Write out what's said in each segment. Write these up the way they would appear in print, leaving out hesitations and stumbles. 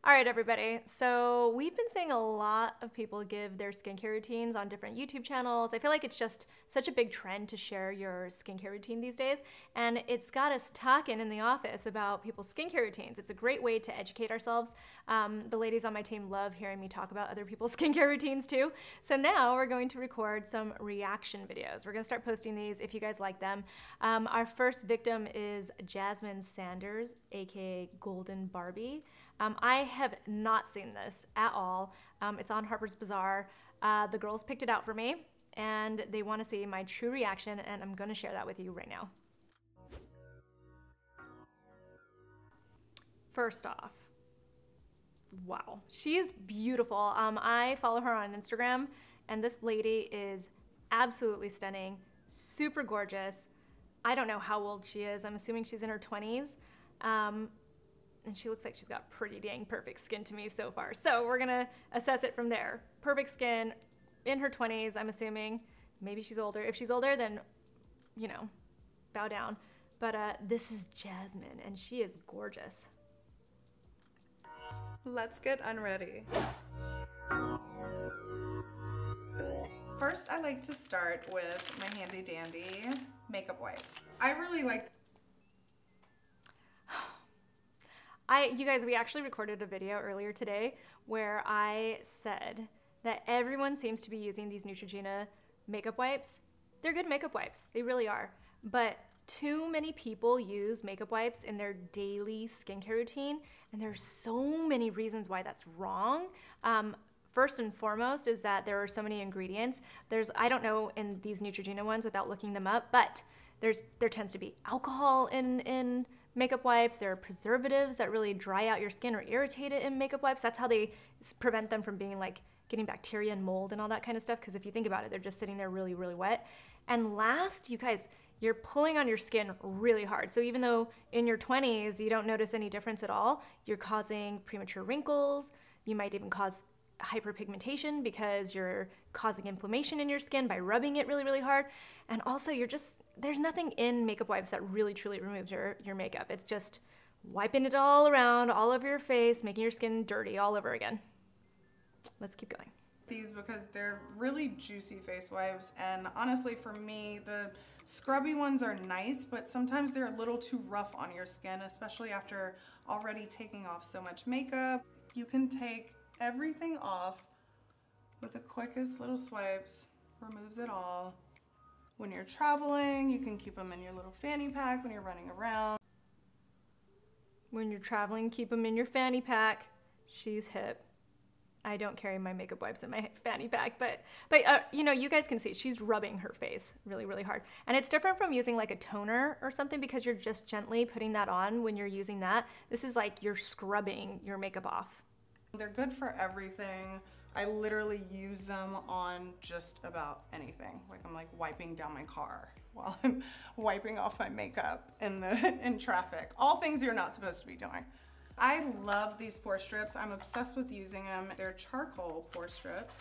All right, everybody. So we've been seeing a lot of people give their skincare routines on different YouTube channels. I feel like it's just such a big trend to share your skincare routine these days. And it's got us talking in the office about people's skincare routines. It's a great way to educate ourselves. The ladies on my team love hearing me talk about other people's skincare routines too. So now we're going to record some reaction videos. We're gonna start posting these if you guys like them. Our first victim is Jasmine Sanders, AKA Golden Barbie. I have not seen this at all. It's on Harper's Bazaar. The girls picked it out for me and they want to see my true reaction, and I'm going to share that with you right now. First off, wow, she is beautiful. I follow her on Instagram and this lady is absolutely stunning, super gorgeous. I don't know how old she is. I'm assuming she's in her 20s. And she looks like she's got pretty dang perfect skin to me so far. So we're gonna assess it from there. Perfect skin, in her 20s, I'm assuming. Maybe she's older. If she's older, then, you know, bow down. But this is Jasmine, and she is gorgeous. Let's get unready. First, I like to start with my handy dandy makeup wipes. I really like. You guys, we actually recorded a video earlier today where I said that everyone seems to be using these Neutrogena makeup wipes. They're good makeup wipes, they really are. But too many people use makeup wipes in their daily skincare routine, and there's so many reasons why that's wrong. First and foremost is that there are so many ingredients. I don't know in these Neutrogena ones without looking them up, but there tends to be alcohol in makeup wipes. There are preservatives that really dry out your skin or irritate it in makeup wipes. That's how they prevent them from being like getting bacteria and mold and all that kind of stuff, because if you think about it, they're just sitting there really, really wet. And last, you guys, you're pulling on your skin really hard. So even though in your 20s you don't notice any difference at all, you're causing premature wrinkles. You might even cause hyperpigmentation because you're causing inflammation in your skin by rubbing it really, really hard. And also there's nothing in makeup wipes that really truly removes your makeup. It's just wiping it all around, all over your face, making your skin dirty all over again. Let's keep going. These because they're really juicy face wipes, and honestly for me, the scrubby ones are nice, but sometimes they're a little too rough on your skin, especially after already taking off so much makeup. You can take everything off with the quickest little swipes, removes it all. When you're traveling, you can keep them in your little fanny pack when you're running around. When you're traveling, keep them in your fanny pack. She's hip. I don't carry my makeup wipes in my fanny pack, but you know, you guys can see she's rubbing her face really, really hard. And it's different from using like a toner or something, because you're just gently putting that on when you're using that. This is like you're scrubbing your makeup off. They're good for everything. I literally use them on just about anything. Like I'm like wiping down my car while I'm wiping off my makeup in traffic. All things you're not supposed to be doing. I love these pore strips. I'm obsessed with using them. They're charcoal pore strips.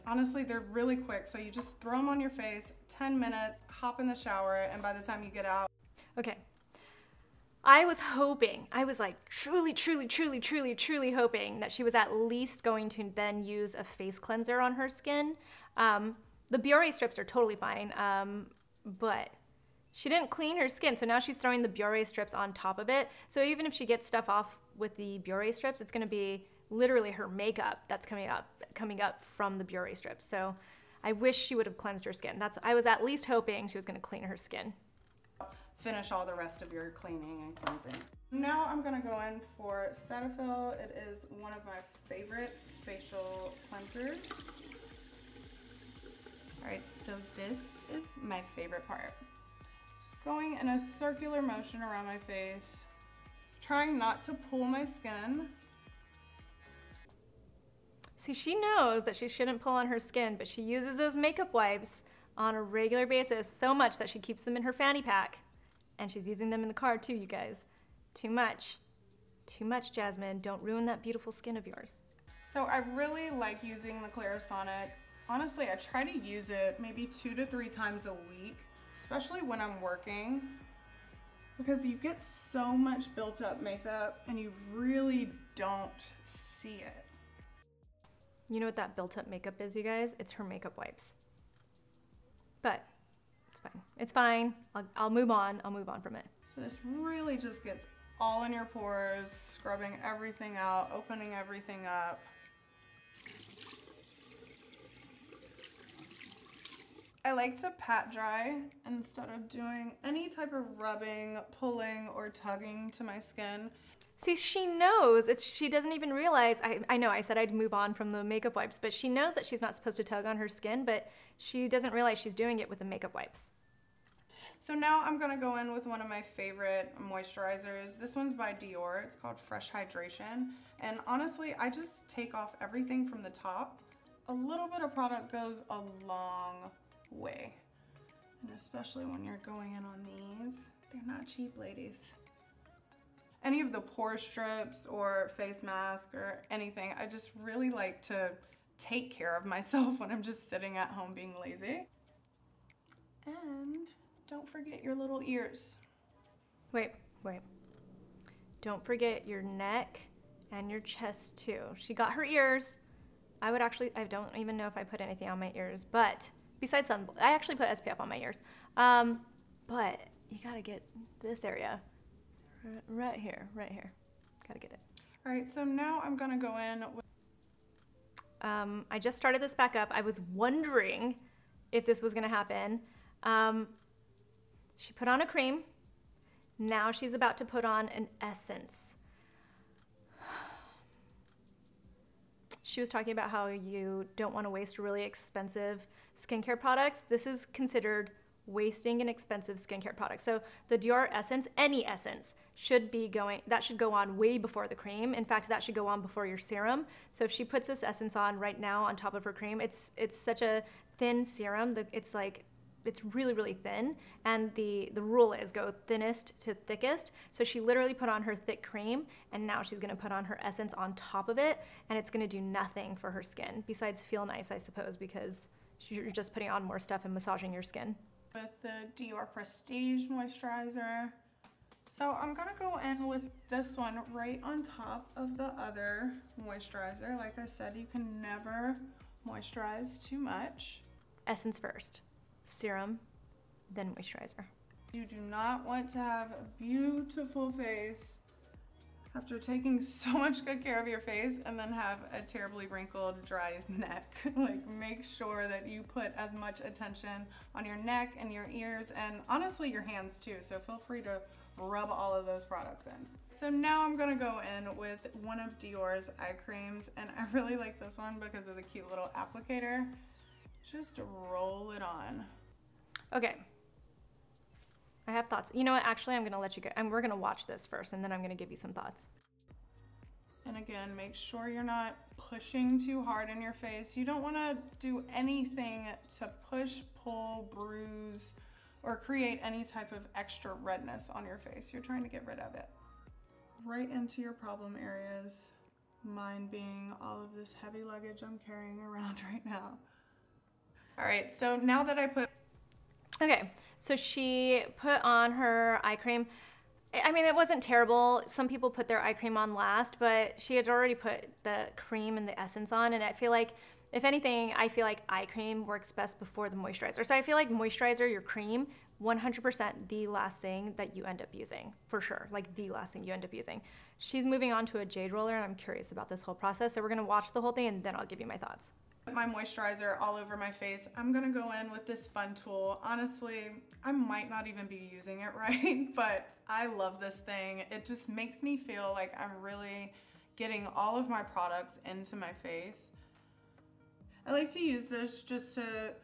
Honestly, they're really quick. So you just throw them on your face, 10 minutes, hop in the shower, and by the time you get out. Okay. I was like truly hoping that she was at least going to then use a face cleanser on her skin. The Biore strips are totally fine, but she didn't clean her skin, so now she's throwing the Biore strips on top of it. So even if she gets stuff off with the Biore strips, it's gonna be literally her makeup that's coming up from the Biore strips. So I wish she would have cleansed her skin. I was at least hoping she was gonna clean her skin. Finish all the rest of your cleaning and cleansing. Now I'm gonna go in for Cetaphil. It is one of my favorite facial cleansers. All right, so this is my favorite part. Just going in a circular motion around my face, trying not to pull my skin. See, she knows that she shouldn't pull on her skin, but she uses those makeup wipes on a regular basis so much that she keeps them in her fanny pack. And she's using them in the car too, you guys. Too much. Too much, Jasmine. Don't ruin that beautiful skin of yours. So I really like using the Clarisonic. Honestly, I try to use it maybe 2 to 3 times a week, especially when I'm working, because you get so much built up makeup and you really don't see it. You know what that built up makeup is, you guys? It's her makeup wipes. But it's fine. It's fine. I'll move on. I'll move on from it. So this really just gets all in your pores, scrubbing everything out, opening everything up. I like to pat dry instead of doing any type of rubbing, pulling, or tugging to my skin. See, she knows. She doesn't even realize. I know I said I'd move on from the makeup wipes, but she knows that she's not supposed to tug on her skin, but she doesn't realize she's doing it with the makeup wipes. So now I'm gonna go in with one of my favorite moisturizers. This one's by Dior. It's called Fresh Hydration. And honestly, I just take off everything from the top. A little bit of product goes a long way. And especially when you're going in on these. They're not cheap, ladies. Any of the pore strips or face mask or anything, I just really like to take care of myself when I'm just sitting at home being lazy. And don't forget your little ears. Wait. Don't forget your neck and your chest too. She got her ears. I don't even know if I put anything on my ears, but besides sun, I actually put SPF on my ears. But you gotta get this area. Right here. Gotta get it. All right, so now I'm gonna go in with... I just started this back up. I was wondering if this was gonna happen. She put on a cream. Now she's about to put on an essence. She was talking about how you don't want to waste really expensive skincare products. This is considered wasting an expensive skincare product. So the Dior essence, any essence, should go on way before the cream. In fact, that should go on before your serum. So if she puts this essence on right now on top of her cream, it's such a thin serum that it's really, really thin, and the rule is go thinnest to thickest. So she literally put on her thick cream, and now she's gonna put on her essence on top of it, and it's gonna do nothing for her skin besides feel nice, I suppose, because you're just putting on more stuff and massaging your skin. With the Dior Prestige moisturizer. So I'm gonna go in with this one right on top of the other moisturizer. Like I said, you can never moisturize too much. Essence first, serum, then moisturizer. You do not want to have a beautiful face after taking so much good care of your face and then have a terribly wrinkled, dry neck. Like, make sure that you put as much attention on your neck and your ears, and honestly your hands too, so feel free to rub all of those products in. So now I'm gonna go in with one of Dior's eye creams, and I really like this one because of the cute little applicator. Just roll it on. Okay. I have thoughts. You know what? Actually, I'm gonna let you go. We're gonna watch this first, and then I'm gonna give you some thoughts. And again, make sure you're not pushing too hard in your face. You don't want to do anything to push, pull, bruise, or create any type of extra redness on your face. You're trying to get rid of it. Right into your problem areas. Mine being all of this heavy luggage I'm carrying around right now. All right, so now that I put... Okay, so she put on her eye cream. I mean, it wasn't terrible. Some people put their eye cream on last, but she had already put the cream and the essence on, and I feel like, if anything, I feel like eye cream works best before the moisturizer. So I feel like moisturizer, your cream, 100% the last thing that you end up using, for sure. Like, the last thing you end up using. She's moving on to a jade roller, and I'm curious about this whole process, so we're gonna watch the whole thing, and then I'll give you my thoughts. My moisturizer all over my face. I'm gonna go in with this fun tool. Honestly, I might not even be using it right, but I love this thing. It just makes me feel like I'm really getting all of my products into my face. I like to use this just to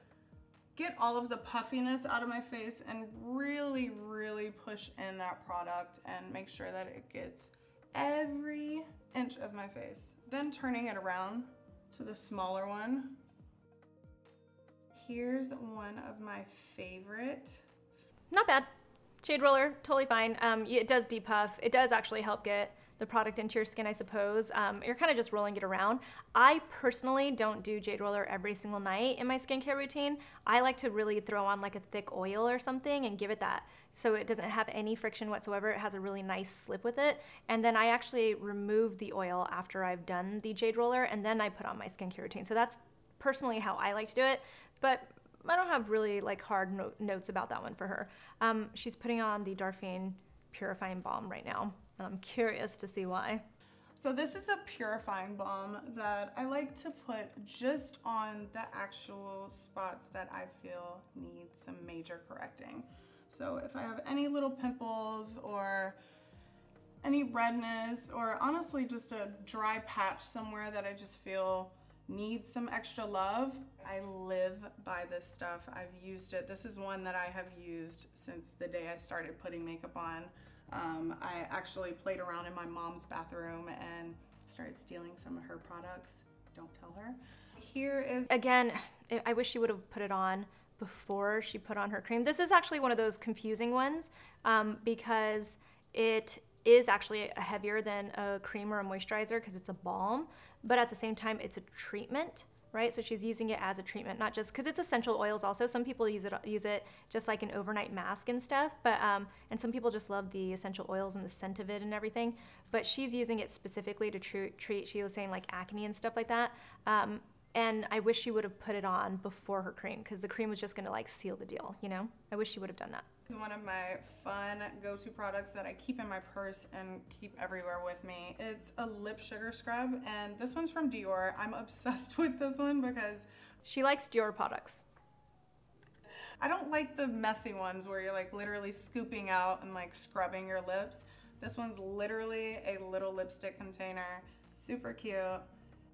get all of the puffiness out of my face and really, really push in that product and make sure that it gets every inch of my face. Then turning it around to the smaller one. Here's one of my favorite. Not bad. Jade roller, totally fine. It does depuff. It does actually help get the product into your skin, I suppose. You're kind of just rolling it around. I personally don't do jade roller every single night in my skincare routine. I like to really throw on like a thick oil or something and give it that, so it doesn't have any friction whatsoever. It has a really nice slip with it. And then I actually remove the oil after I've done the jade roller, and then I put on my skincare routine. So that's personally how I like to do it, but I don't have really like hard notes about that one for her. She's putting on the Darphine Purifying Balm right now, and I'm curious to see why. So this is a purifying balm that I like to put just on the actual spots that I feel need some major correcting. So if I have any little pimples or any redness, or honestly just a dry patch somewhere that I just feel needs some extra love, I live by this stuff. I've used it. This is one that I have used since the day I started putting makeup on. I actually played around in my mom's bathroom and started stealing some of her products. Don't tell her. Here is... Again, I wish she would have put it on before she put on her cream. This is actually one of those confusing ones because it is actually heavier than a cream or a moisturizer because it's a balm, but at the same time it's a treatment, right? So she's using it as a treatment, not just because it's essential oils also. Some people use it just like an overnight mask and stuff, but and some people just love the essential oils and the scent of it and everything, but she's using it specifically to treat, she was saying, like acne and stuff like that. And I wish she would have put it on before her cream, because the cream was just gonna like seal the deal, you know? I wish she would have done that. It's one of my fun go-to products that I keep in my purse and keep everywhere with me. It's a lip sugar scrub, and this one's from Dior. I'm obsessed with this one because she likes Dior products. I don't like the messy ones where you're like literally scooping out and like scrubbing your lips. This one's literally a little lipstick container, super cute,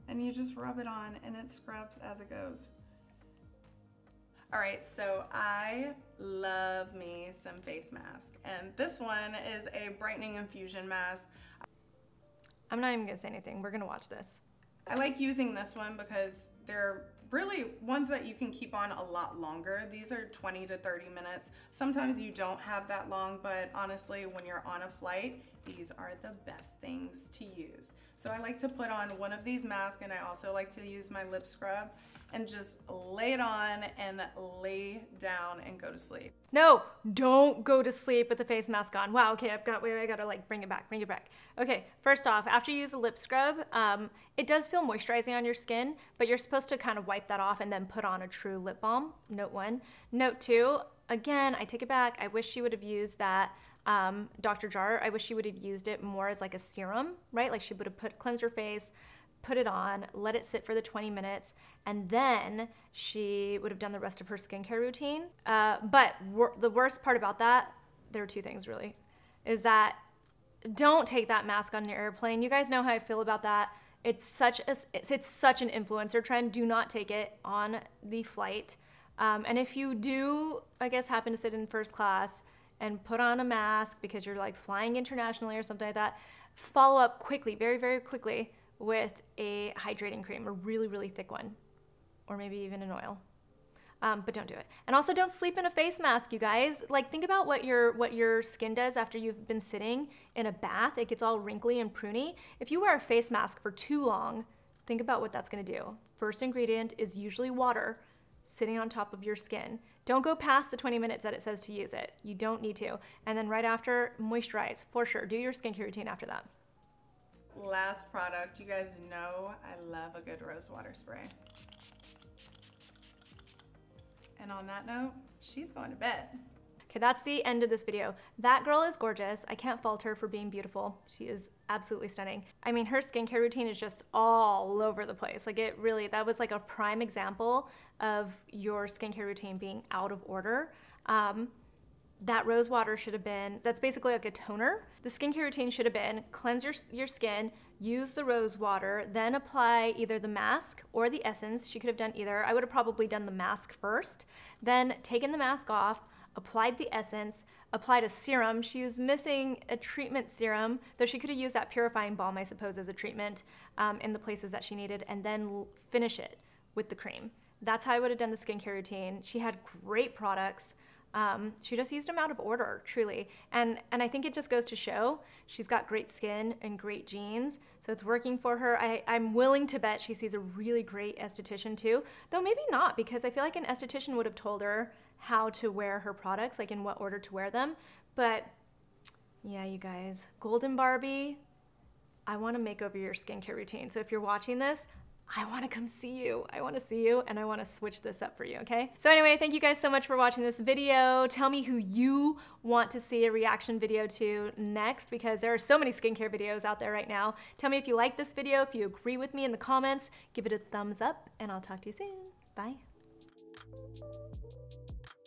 and you just rub it on and it scrubs as it goes. All right, so I love me some face mask, and this one is a Brightening Infusion mask. I'm not even gonna say anything. We're gonna watch this. I like using this one because they're really ones that you can keep on a lot longer. These are 20 to 30 minutes. Sometimes you don't have that long, but honestly, when you're on a flight, these are the best things to use. So I like to put on one of these masks, and I also like to use my lip scrub and just lay it on and lay down and go to sleep. No, don't go to sleep with the face mask on. Wow, okay, I gotta like bring it back. Okay, first off, after you use a lip scrub, it does feel moisturizing on your skin, but you're supposed to kind of wipe that off and then put on a true lip balm, note one. Note two, again, I take it back. I wish she would have used that Dr. Jar. I wish she would have used it more as like a serum, right? Like she would have cleansed her face, put it on, let it sit for the 20 minutes, and then she would have done the rest of her skincare routine. But the worst part about that, there are two things really, is that don't take that mask on your airplane. You guys know how I feel about that. It's such an influencer trend. Do not take it on the flight. And if you do, I guess, happen to sit in first class and put on a mask because you're like flying internationally or something like that, follow up quickly, very, very quickly, with a hydrating cream, a really, really thick one, or maybe even an oil. But don't do it. And also don't sleep in a face mask, you guys. Like think about what your skin does after you've been sitting in a bath. It gets all wrinkly and pruny. If you wear a face mask for too long, think about what that's gonna do. First ingredient is usually water sitting on top of your skin. Don't go past the 20 minutes that it says to use it. You don't need to. And then right after, moisturize, for sure. Do your skincare routine after that. Last product, you guys know I love a good rose water spray. And on that note, she's going to bed. Okay, that's the end of this video. That girl is gorgeous. I can't fault her for being beautiful. She is absolutely stunning. I mean, her skincare routine is just all over the place. Like it really, that was like a prime example of your skincare routine being out of order. That rose water should have been, that's basically like a toner. The skincare routine should have been cleanse your skin, use the rose water, then apply either the mask or the essence. She could have done either. I would have probably done the mask first, then taken the mask off, applied the essence, applied a serum. She was missing a treatment serum, though she could have used that purifying balm, I suppose, as a treatment in the places that she needed, and then finish it with the cream. That's how I would have done the skincare routine. She had great products. She just used them out of order, truly. And I think it just goes to show she's got great skin and great genes, so it's working for her. I'm willing to bet she sees a really great esthetician too, though maybe not, because I feel like an esthetician would have told her how to wear her products, like in what order to wear them. But yeah, you guys, Golden Barbie, I want to make over your skincare routine. So if you're watching this, I want to come see you. I want to see you, and I want to switch this up for you, okay? So anyway, thank you guys so much for watching this video. Tell me who you want to see a reaction video to next, because there are so many skincare videos out there right now. Tell me if you like this video, if you agree with me in the comments. Give it a thumbs up, and I'll talk to you soon. Bye.